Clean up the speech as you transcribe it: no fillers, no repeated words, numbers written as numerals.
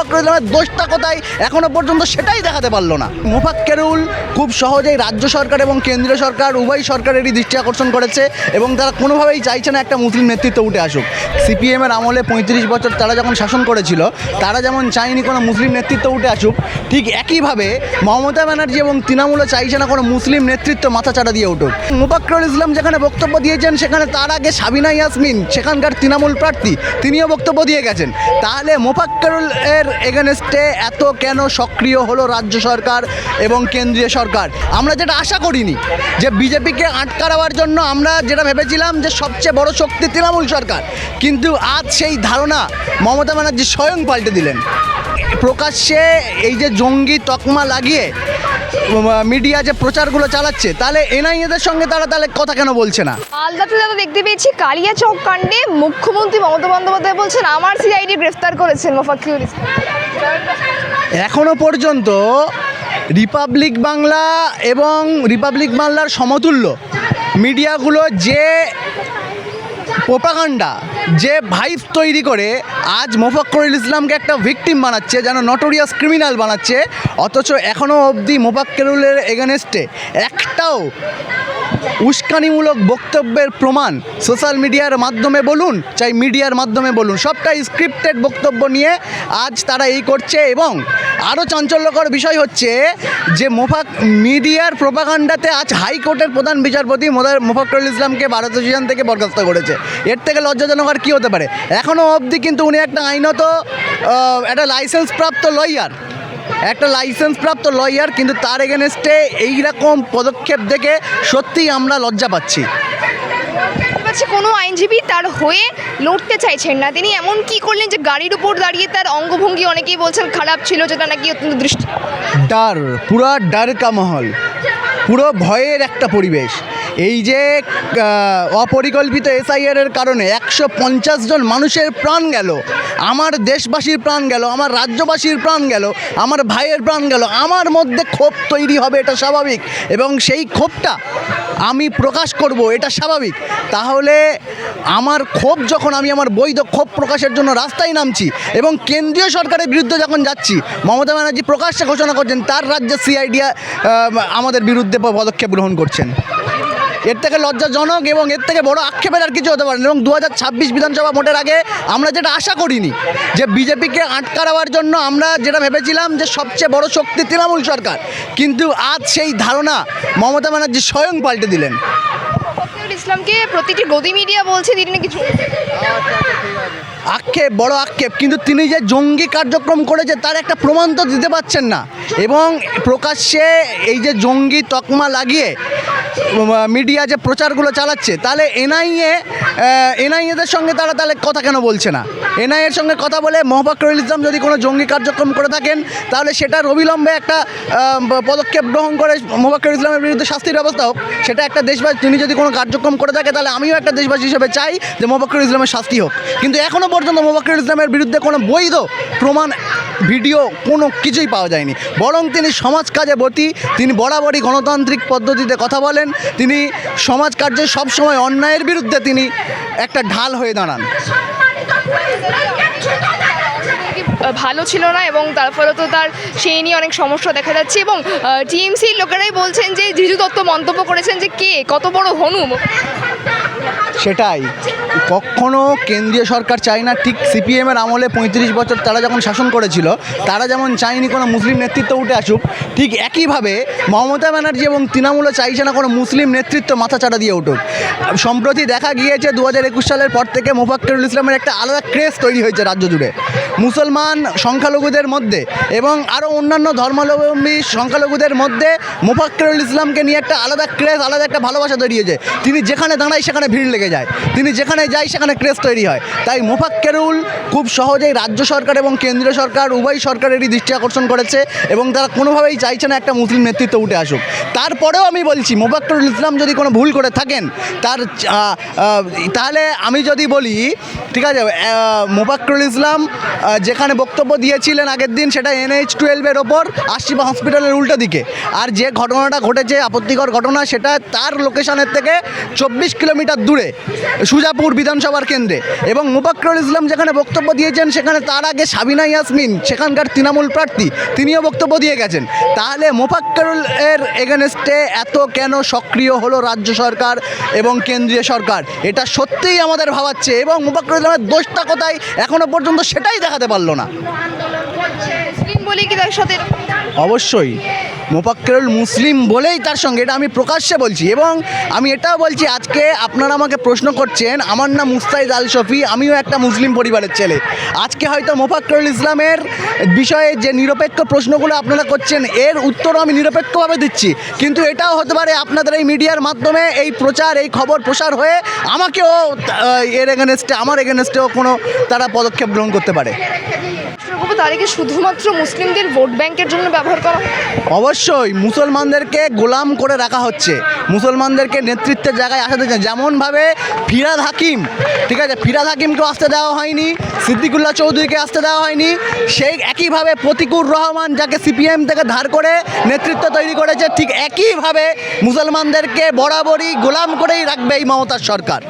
মোফাক্কেরুল ইসলামের দোষটা কোথায় এখনো পর্যন্ত সেটাই দেখাতে পারলো না। মোফাক্কেরুল খুব সহজেই রাজ্য সরকার এবং কেন্দ্রীয় সরকার উভয় সরকারেরই দৃষ্টি আকর্ষণ করেছে এবং তারা কোনোভাবেই চাইছে না একটা মুসলিম নেতৃত্ব উঠে আসুক। সিপিএমের আমলে 35 বছর তারা যখন শাসন করেছিল তারা যেমন চায়নি কোনো মুসলিম নেতৃত্ব উঠে আসুক, ঠিক একইভাবে মমতা ব্যানার্জি এবং তৃণমূলও চাইছে না কোনো মুসলিম নেতৃত্ব মাথাচাড়া দিয়ে উঠুক। মোফাক্কেরুল ইসলাম যেখানে বক্তব্য দিয়েছেন সেখানে তার আগে সাবিনা ইয়াসমিন সেখানকার তৃণমূল প্রার্থী তিনিও বক্তব্য দিয়ে গেছেন। তাহলে মোফাক্কেরুল এর এগেনস্টে এত কেন সক্রিয় হলো রাজ্য সরকার এবং কেন্দ্রীয় সরকার? আমরা যেটা আশা করিনি যে বিজেপিকে আটকা দেওয়ার জন্য আমরা যেটা ভেবেছিলাম যে সবচেয়ে বড় শক্তি তৃণমূল সরকার, কিন্তু আজ সেই ধারণা মমতা ব্যানার্জি স্বয়ং পাল্টে দিলেন। প্রকাশ্যে এই যে জঙ্গি তকমা লাগিয়ে মিডিয়া যে প্রচারগুলো চালাচ্ছে, তাহলে এনআইএদের সঙ্গে তারা তাহলে কথা কেন বলছে না? মালদাতে যারা দেখতে পেয়েছি কালিয়াচক কাণ্ডে মুখ্যমন্ত্রী মমতা বন্দ্যোপাধ্যায় বলছেন আমার সিআইডি গ্রেফতার করেছেন মোফাক্কেরুল ইসলাম। এখনো পর্যন্ত রিপাবলিক বাংলা এবং রিপাবলিক বাংলার সমতুল্য মিডিয়াগুলো যে প্রোপাগান্ডা, যে ভাইব তৈরি করে আজ মোফাক্কেরুল ইসলামকে একটা ভিকটিম বানাচ্ছে, যেন নটোরিয়াস ক্রিমিনাল বানাচ্ছে, অথচ এখনও অবধি মোফাক্কেরুলের এগেনস্টে একটাও উস্কানিমূলক বক্তব্যের প্রমাণ সোশ্যাল মিডিয়ার মাধ্যমে বলুন চাই মিডিয়ার মাধ্যমে বলুন, সবটাই স্ক্রিপ্টেড বক্তব্য নিয়ে আজ তারা এই করছে। এবং আরও চাঞ্চল্যকর বিষয় হচ্ছে যে মিডিয়ার প্রোপাগান্ডাতে আজ হাইকোর্টের প্রধান বিচারপতি মোফাক্কেরুল ইসলামকে বার অ্যাসোসিয়েশন থেকে বরখাস্ত করেছে। এর থেকে লজ্জাজনক আর কী হতে পারে? এখনও অবধি কিন্তু উনি একটা আইনত একটা লাইসেন্সপ্রাপ্ত লয়ার, কিন্তু তার এগেনস্টে এইরকম পদক্ষেপ দেখে সত্যিই আমরা লজ্জা পাচ্ছি। কোনো আইনজীবী তার হয়ে লড়তে চাইছেন না, তিনি এমন কি করলেন যে গাড়ির উপর দাঁড়িয়ে তার অঙ্গভঙ্গি অনেকেই বলছেন খারাপ ছিল, যেটা নাকি অত্যন্ত দৃষ্টি পুরা ডার কা মহল, পুরো ভয়ের একটা পরিবেশ। এই যে অপরিকল্পিত এসআইআরের কারণে 150 জন মানুষের প্রাণ গেল, আমার দেশবাসীর প্রাণ গেল, আমার রাজ্যবাসীর প্রাণ গেল, আমার ভাইয়ের প্রাণ গেল, আমার মধ্যে ক্ষোভ তৈরি হবে, এটা স্বাভাবিক, এবং সেই ক্ষোভটা আমি প্রকাশ করব, এটা স্বাভাবিক। তাহলে আমার ক্ষোভ যখন আমি আমার বৈধ ক্ষোভ প্রকাশের জন্য রাস্তায় নামছি এবং কেন্দ্রীয় সরকারের বিরুদ্ধে যখন যাচ্ছি, মমতা ব্যানার্জি প্রকাশ্যে ঘোষণা করছেন তার রাজ্যে সিআইডি আমাদের বিরুদ্ধে পদক্ষেপ গ্রহণ করছেন। এর থেকে লজ্জাজনক এবং এর থেকে বড় আক্ষেপের আর কিছু হতে পারে না। এবং 2026 বিধানসভা ভোটের আগে আমরা যেটা আশা করিনি যে বিজেপিকে আটকা দেওয়ার জন্য আমরা যেটা ভেবেছিলাম যে সবচেয়ে বড় শক্তি তৃণমূল সরকার, কিন্তু আজ সেই ধারণা মমতা ব্যানার্জি স্বয়ং পাল্টে দিলেন। মোফাক্কেরুল ইসলামকে প্রতিটি গদি মিডিয়া বলছে তিনি নাকি বড় আক্ষেপ, কিন্তু তিনি যে জঙ্গি কার্যক্রম করেছে তার একটা প্রমাণ তো দিতে পারছেন না। এবং প্রকাশ্যে এই যে জঙ্গি তকমা লাগিয়ে মিডিয়া যে প্রচারগুলো চালাচ্ছে, তাহলে এনআইএদের সঙ্গে তারা তাহলে কথা কেন বলছে না? এনআইএর সঙ্গে কথা বলে মোফাক্কেরুল ইসলাম যদি কোনো জঙ্গি কার্যক্রম করে থাকেন, তাহলে সেটার অবিলম্বে একটা পদক্ষেপ গ্রহণ করে মোফাক্কেরুল ইসলামের বিরুদ্ধে শাস্তির ব্যবস্থা হোক। সেটা একটা দেশবাসী, তিনি যদি কোনো কার্যক্রম করে থাকে তাহলে আমিও একটা দেশবাসী হিসেবে চাই যে মোফাক্কেরুল ইসলামের শাস্তি হোক। কিন্তু এখনও পর্যন্ত মোফাক্কেরুল ইসলামের বিরুদ্ধে কোনো বৈধ প্রমাণ, ভিডিও, কোনো কিছুই পাওয়া যায়নি। বরং তিনি সমাজ কাজে ব্রতী, তিনি বরাবরই গণতান্ত্রিক পদ্ধতিতে কথা বলেন, তিনি সমাজ কার্যে সবসময় অন্যায়ের বিরুদ্ধে তিনি একটা ঢাল হয়ে দাঁড়ান। ভালো ছিল না এবং তার ফলে তো তার সেই নিয়ে অনেক সমস্যা দেখা যাচ্ছে। এবং টিএমসির লোকেরাই বলছেন যে জিজু দত্ত মন্তব্য করেছেন যে কে কত বড় হনু। সেটাই কখনো কেন্দ্রীয় সরকার চায় না, ঠিক সিপিএমের আমলে 35 বছর তারা যখন শাসন করেছিল তারা যেমন চায়নি কোনো মুসলিম নেতৃত্ব উঠে আসুক, ঠিক একইভাবে মমতা ব্যানার্জি এবং তৃণমূলও চাইছে না কোনো মুসলিম নেতৃত্ব মাথাচাড়া দিয়ে উঠুক। সম্প্রতি দেখা গিয়েছে 2021 সালের পর থেকে মোফাক্কেরুল ইসলামের একটা আলাদা ক্রেজ তৈরি হয়েছে রাজ্য জুড়ে, মুসলমান সংখ্যালঘুদের মধ্যে এবং আরও অন্যান্য ধর্মাবলম্বী সংখ্যালঘুদের মধ্যে মোফাক্কেরুল ইসলামকে নিয়ে একটা আলাদা ক্রেজ, আলাদা একটা ভালোবাসা তৈরি হয়েছে। তিনি যেখানে দাঁড়ায় সেখানে ভিড় লেগে যায়, তিনি যেখানে যায় সেখানে ক্রেজ তৈরি হয়। তাই মোফাক্কেরুল খুব সহজেই রাজ্য সরকার এবং কেন্দ্রীয় সরকার উভয় সরকারেরই দৃষ্টি আকর্ষণ করেছে এবং তারা কোনোভাবেই চাইছে না একটা মুসলিম নেতৃত্ব উঠে আসুক। তারপরেও আমি বলছি মোফাক্কেরুল ইসলাম যদি কোনো ভুল করে থাকেন তাহলে আমি যদি বলি ঠিক আছে, মোফাক্কেরুল ইসলাম যেখানে বক্তব্য দিয়েছিলেন আগের দিন, সেটা NH-12 ওপর আশিমা হসপিটালের উল্টো দিকে। আর যে ঘটনাটা ঘটেছে, আপত্তিকর ঘটনা, সেটা তার লোকেশনের থেকে 24 কিলোমিটার দূরে সুজাপুর বিধানসভার কেন্দ্রে। এবং মোফাক্কেরুল ইসলাম যেখানে বক্তব্য দিয়েছেন, সেখানে তার আগে সাবিনা ইয়াসমিন, সেখানকার তৃণমূল প্রার্থী, তিনিও বক্তব্য দিয়ে গেছেন। তাহলে মোফাক্কেরুল এর এগেনস্টে এত কেন সক্রিয় হলো রাজ্য সরকার এবং কেন্দ্রীয় সরকার? এটা সত্যিই আমাদের ভাবাচ্ছে। এবং মোফাক্কেরুল ইসলামের দোষটা কোথায় এখনো পর্যন্ত সেটাই দেখাতে পারলো না। মুসলিম বলেই কি তার সাথে এরকম? অবশ্যই মোফাক্কেরুল মুসলিম বলেই তার সঙ্গে, এটা আমি প্রকাশ্যে বলছি। এবং আমি এটাও বলছি, আজকে আপনারা আমাকে প্রশ্ন করছেন, আমার নাম মুস্তাইদ আল শফি, আমিও একটা মুসলিম পরিবারের ছেলে। আজকে হয়তো মোফাক্কেরুল ইসলামের বিষয়ে যে নিরপেক্ষ প্রশ্নগুলো আপনারা করছেন, এর উত্তরও আমি নিরপেক্ষভাবে দিচ্ছি। কিন্তু এটাও হতে পারে আপনাদের এই মিডিয়ার মাধ্যমে এই প্রচার, এই খবর প্রসার হয়ে আমাকেও এর এগেনস্টে, আমার এগেনস্টেও কোনো তারা পদক্ষেপ গ্রহণ করতে পারে। তাহলে কি শুধুমাত্র মুসলিমদের ভোট ব্যাংকের জন্য ব্যবহার করা হয়? অবশ্যই মুসলমানদেরকে গোলাম করে রাখা হচ্ছে, মুসলমানদেরকে নেতৃত্বের জায়গায় আসতে দিচ্ছে। যেমনভাবে ফিরহাদ হাকিম, ঠিক আছে, ফিরহাদ হাকিমকেও আসতে দেওয়া হয়নি, সিদ্দিকুল্লাহ চৌধুরীকে আসতে দেওয়া হয়নি, সেই একইভাবে প্রতিকুর রহমান, যাকে CPM থেকে ধার করে নেতৃত্ব তৈরি করেছে, ঠিক একইভাবে মুসলমানদেরকে বরাবরই গোলাম করেই রাখবে এই মমতার সরকার।